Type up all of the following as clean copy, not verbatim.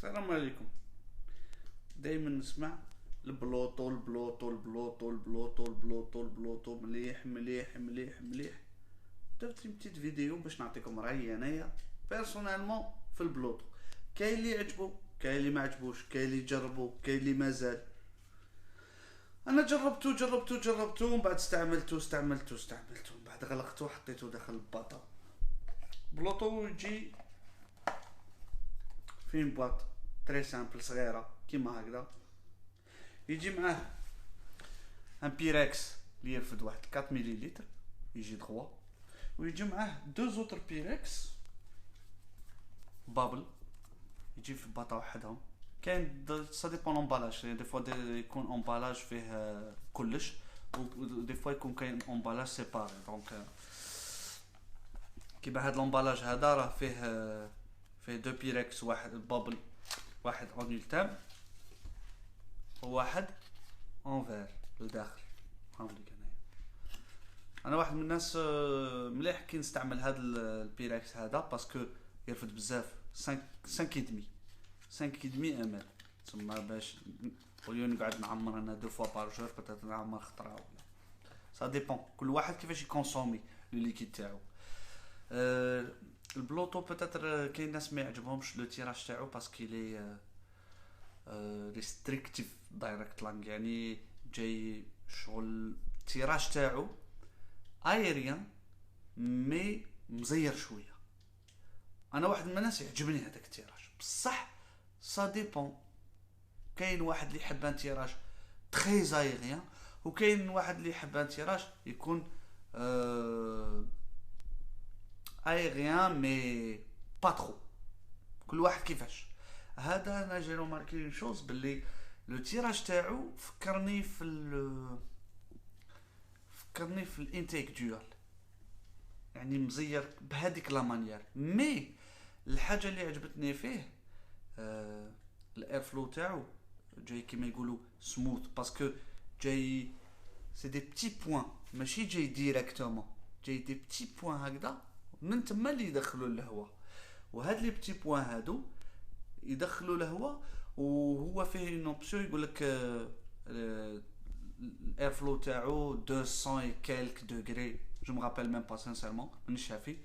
السلام عليكم. دايما نسمع البلوطو البلوطو البلوطو البلوطو البلوطو البلوطو مليح مليح مليح مليح. درت بتيت فيديو باش نعطيكم رايي انايا بيرسونيلمون في البلوطو. كاين اللي عجبو، كاين اللي ما عجبوش، كاين اللي جربو، كاين اللي مازال. انا جربتو ومن بعد استعملتو من بعد غلقتو وحطيتو داخل الباطا. بلوطو يجي فين بواط تري سامبل صغيره كيما هكذا. يجي معاه ان بيركس اللي يرفد واحد 4 مليلتر، يجي 3. ويجي معاه دو زوتر بيركس بابل، يجي في باطا وحدهم. كاين سا ديبون امبالاج، دي فوا يكون امبالاج فيه كلش، ودي فوا يكون كاين امبالاج سيباري. دونك كيما هاد الامبالاج هذا راه فيه دو بيركس، واحد بابل، واحد اون يلتام، وواحد اون فير لداخل. هاوليك انا واحد من الناس مليح كي نستعمل هذا البيركس هذا، باسكو يرفد بزاف. 5 كيدمي 5 كيدمي ام. تسمى باش وليو نقعد نعمر انا دو فوا بار جور، بتات نعمر خطره ولا سا ديبون كل واحد كيفاش يكونسومي لو ليكيد تاعو. البلوتو بتاتر كاين ناس ما يعجبهمش لو تيراج تاعو باسكو لي ريستريكتيف دايركت لانج، يعني جاي شغل التيراج تاعو ايريان مي مزير شويه. انا واحد من الناس يعجبني هذاك التيراج بصح سا ديبون. كاين واحد اللي يحب ان تيراج تري ايريان، وكاين واحد اللي يحب ان تيراج يكون ايريان مي با ترو. كل واحد كيفاش. هذا انا جي روماركي شوز باللي لو تيراج تاعو فكرني في الانتيك ديول، يعني مزير بهذيك لا مانيير. مي الحاجه اللي عجبتني فيه الاير فلو تاعو جاي كيما يقولوا سموث، باسكو جاي سي دي بتي بوين، ماشي جاي ديريكتومون، جاي دي بتي بوين هكذا من تما اللي يدخلوا الهواء. وهاد لي بتي بوين هادو يدخلوا الهواء، وهو فيه اون اوبسيون يقول لك الاير فلو تاعو 200 اي كالك دوغري، جو مغابيل ميم با سانسيرمون من الشافي.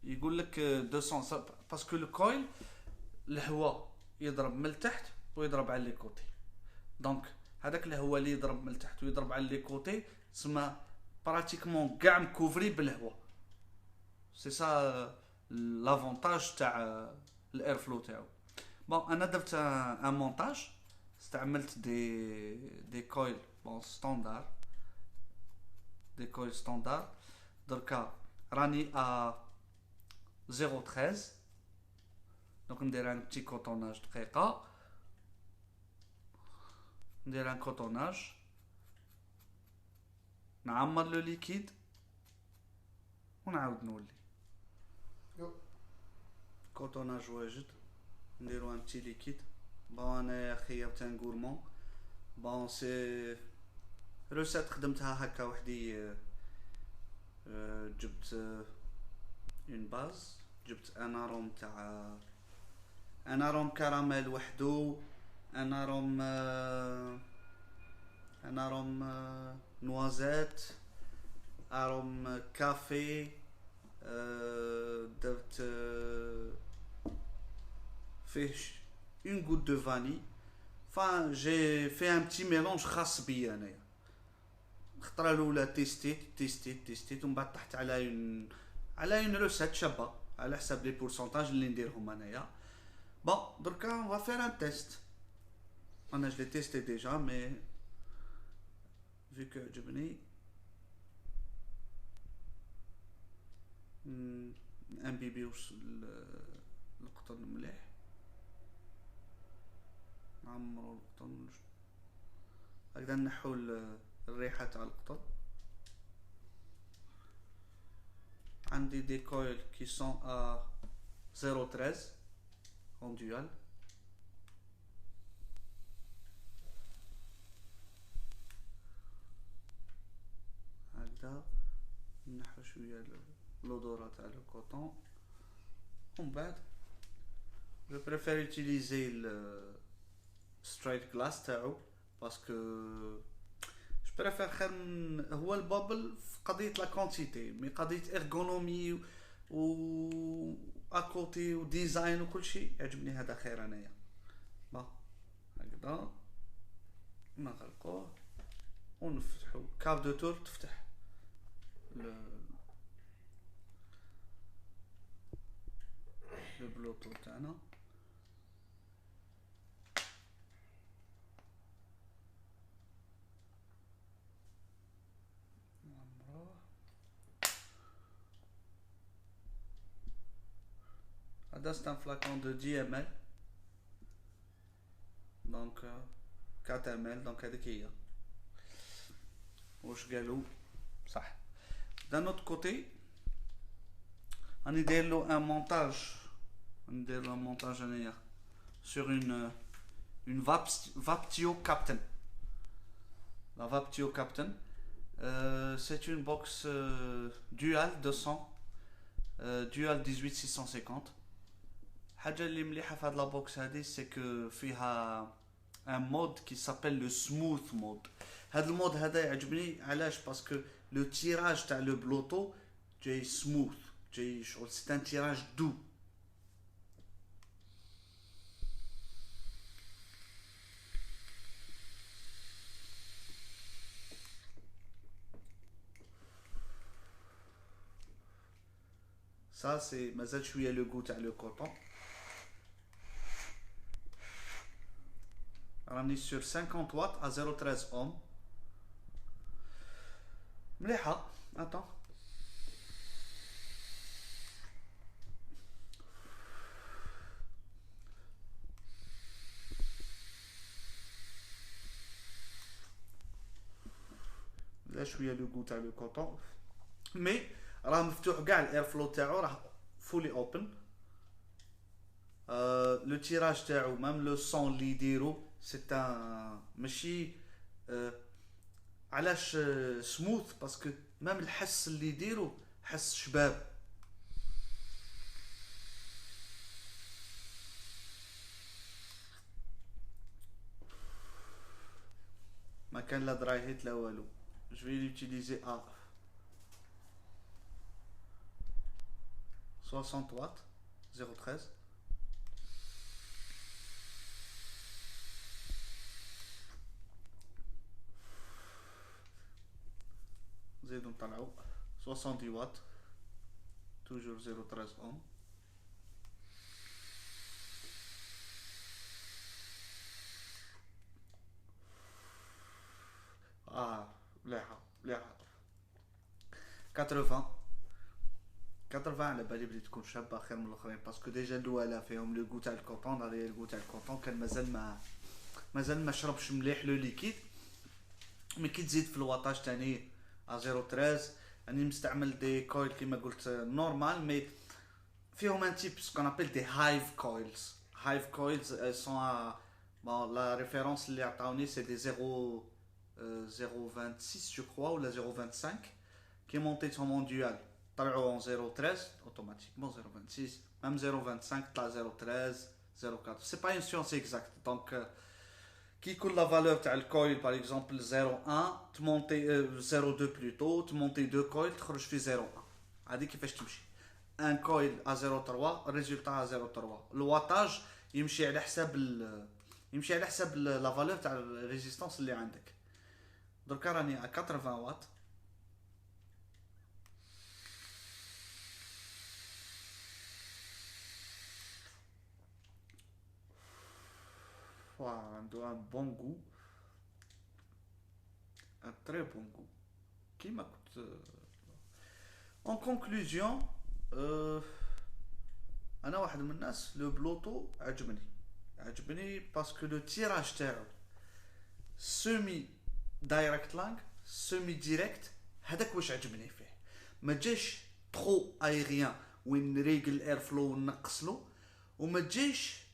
يقول لك 200 باسكو الكويل الهواء يضرب من التحت ويضرب على لي كوتي. دونك هذاك الهواء اللي يضرب من التحت ويضرب على لي كوتي تسمى براتيكمون كاع مكوفري بالهواء. سي سا لافونتاج تاع الاير فلو تاعو. بون انا درت ان مونتاج، استعملت دي كويل بون ستاندار، دي كويل ستاندار. دركا راني ا 0.13، دونك ندير ان بتي كوطوناج دقيقه، ندير ان كوطوناج، نعمر لو ليكيد ونعاود نولي. كوطوناج واجد، نديرو ان بتي ليكيد. بون انا خيرت ان غورمون. بون سي روسات خدمتها هكا وحدي. جبت اون باز، جبت ان اروم تاع ان اروم كراميل وحدو، ان اروم ان اروم نوازيت، اروم كافي. درت فيه اون غوت دو فاني. فان جي في ان بتي ميلونج خاص بيا انايا. الخطره الاولى تيستيت ومن بعد طحت على اون روسيت شابه على حساب لي بورسونتاج اللي نديرهم انايا. بون دركا اون فا فير ان تيست. انا جو لي تيستي ديجا مي فيكو عجبني ان بي بي القطن مليح، نعمرو القطن هكذا، نحو الريحه تاع القطن. عندي دي كويل كي سون ا 0.13 اون دوال. هكذا نحو شويه لودورا تاع الكوطون، ومن بعد Je préfère utiliser le straight glass تاعو باسكو je préfère خير هو البابل في قضية لا كونتيتي مي قضية ارغونومي و اكوتي وديزاين وكل شيء يعجبني هذا خير انايا. با هكذا نغلقوه ونفتحو كاب دو تور تفتح لو بلوتو تاعنا. هذا c'est un flacon de 10 ml donc 4 ml donc هذيك هي واش قالوا صح. d'un autre côté راني داير له ان مونتاج ندير له مونتاج انايا sur une Vaptio Captain. La Vaptio Captain c'est une box dual 200 dual 18650. الحاجه اللي مليحه في هاد لا بوكس هادي سي كو فيها ان مود كي سابيل لو سموث مود. هاد المود هذا يعجبني علاش باسكو لو تيراج تاع لو بلوتو جاي سموث جاي شغل سي ان تيراج دو. Ça c'est مازال شويه لو غو تاع لو كوطون. راني sur 50 watts à 0.13 ohm مليحه. attends لا شويه لو غو تاع لو كوطون مي راه مفتوح كاع الاير فلو تاعو راه فولي اوبن. لو تيراج تاعو ميم لو سون اللي يديرو سي ان ماشي علاش سموث باسكو ميم الحس اللي يديرو حس شباب. ما كان لا دراي هيت لا والو. je vais l'utiliser à 60 watts 0.13. زيدو نطلعو 70 watts toujours 0.13 ohm. مليحه مليحه 80 على بالي بلي تكون شابه خير من الاخرين باسكو ديجا الاولى فيهم لو غو تاع الكوطون. هذا لو غو تاع الكوطون كان مازال ما شربش مليح لو ليكيد مي كي تزيد في الواطاج تاني ا 0.13. راني مستعمل دي كويل كيما قلت نورمال مي فيهم ان تيب سكون ابل دي هايف كويلز. هايف كويلز سون بون لا ريفيرونس اللي عطاوني سي دي 0.26 je crois ou la 0.25 qui est monté sur mon dual طلعوا en 0.13 automatiquement 0.26 même 0.25 طلع 0.13 0.4 c'est pas une science exacte donc كي يكون لا فالور تاع الكويل باغ اكزومبل 0.1 تمونتي 0.2 بلوتو تمونتي 2 كويل تخرج في 0.1 هذه كيفاش تمشي. ان كويل ا 0.3 الريزولتا ا 0.3 الواتاج يمشي على حساب لا فالور تاع الريزيستانس اللي عندك. دركا راني ا 80 واط عنده ان بون غو ان تري بون غو كيما كنت. en conclusion انا واحد من الناس لو بلوتو عجبني باسكو لو تيراج تاعو سيمي دايركت لانغ سيمي ديريكت هذاك واش عجبني فيه. ما جاش ترو ايريان وين نريقل الاير فلو ونقصلو وما جاش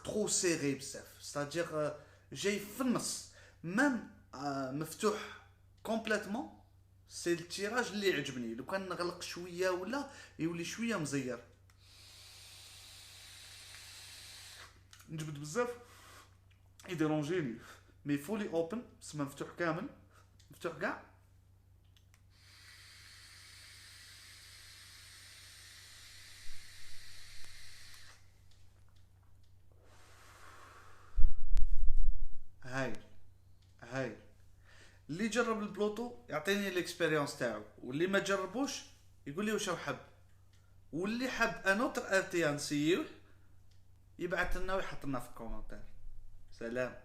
ترو سيري بزاف ستادير جاي في النص مام مفتوح كومبليتمون. سي التيراج اللي عجبني. لو كان نغلق شويه ولا يولي شويه مزير. نجبد بزاف يديرونجيني، مي فولي اوبن تسمى مفتوح كامل، مفتوح كاع. هايل هايل. اللي جرب البلوتو يعطيني الاكسبيريونس تاعو، واللي ما جربوش يقول لي واش حب، واللي حب انوتر ارتيان سيوه يبعث لنا ويحط لنا في الكومنتير. سلام.